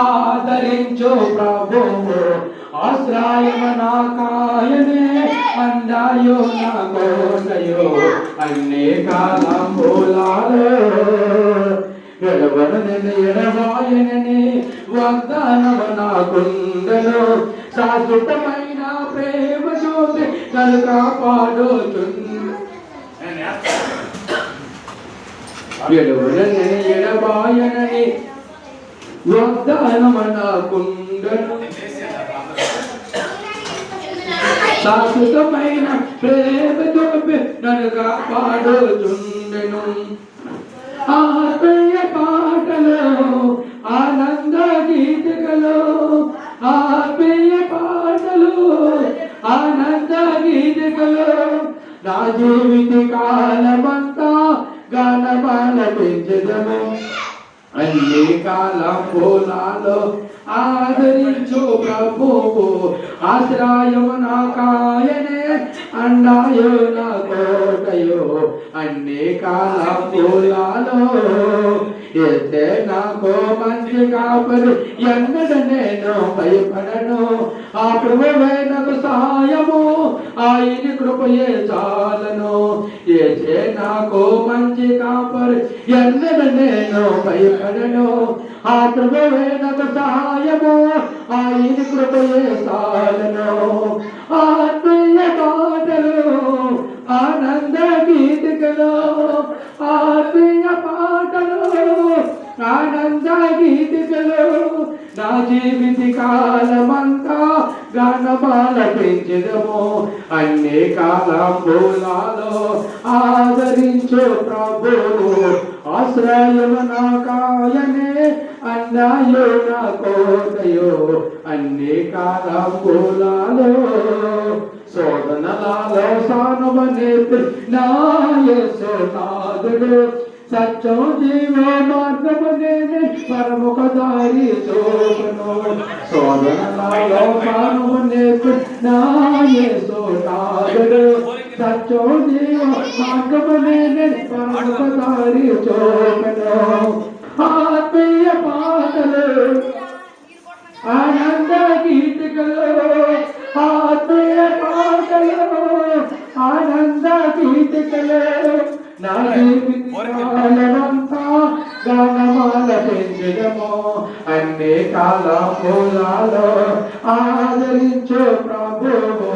ఆదరించు ప్రభువు ఆశ్రయమనాకాయనే అండాయో నా కోటయో అన్ని కాలం మూలాలు ఎడవనని ఎడవాయనని వాగ్దానము నాకుండను శాశ్వతమైన ప్రేమ జ్యోతి నన్ను కాపాడుచుండు ఎడవనని ఎడవాయనని వాగ్దానము నాకుండను శాశ్వతమైన ప్రేమ జ్యోతి నన్ను కాపాడుచుండెను ఆత్మీయ పాటలు ఆనంద గీతికలు ఆత్మీయ పాటలు ఆనంద గీతికలు నా జీవిత కాలమంతా గానమాల పెంచదము అన్ని కాలం పూలాలో ఆదరించు ప్రభువు ఆశ్రయము నాకాయనే అండాయో నా కోటయో అన్ని కాలం పూలాలో ఎస్తే నాకు మంచి కాపరి ఎన్నడ నేను భయపడను ఆ ప్రభువే నాకు సహాయము ఆయన కృపయే చాలను ఏసే నాకు మంచి కాపరి ఎన్నడ నేను భయపడను ఆ ప్రభువే నాకు సహాయము ఆయన కృపయే చాలను ఆత్మీయ పాటలు ఆనంద గీతికలు ఆత్మీయ పాటలు ఆనంద గీతికలు నా జీవిత కాలమంతా గానమాల పెంచదము అన్ని కాలం మూలాలో ఆదరించు ప్రభువు ఆశ్రయము నాకాయనే అన్నాయో నా కోటయో అన్ని కాలం మూలాలో శోధనలలో సానువనే నా యేసు నాదుడు సత్యం జీవ మార్గమునే పరముఖ దారి చూపును శోధనలలో సానువనే నా యేసు నాదుడు సత్యం జీవ మార్గమునే పరముఖ దారి చూపును ఆత్మీయ పాటలు ఆనంద గీతికలు ఆత్మీయ పాటలు ఆనంద గీతికలు నా జీవితాలంతా గానమాల పెంచడము అన్ని కాలం మూలాలో ఆదరించు ప్రభువు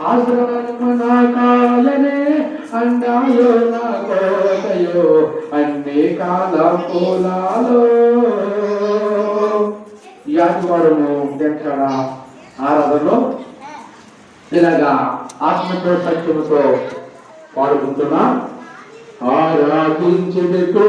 ఆశ్రయము నాకాయనే అండాయో నా కోటయో అన్ని కాలం మూలాలో ఈ ఆదివారము అధ్యక్షుడ ఆరాధనలో ఇలాగా ఆత్మతో సత్యముతో పాడుకుంటున్నా ఆరాధించుటకు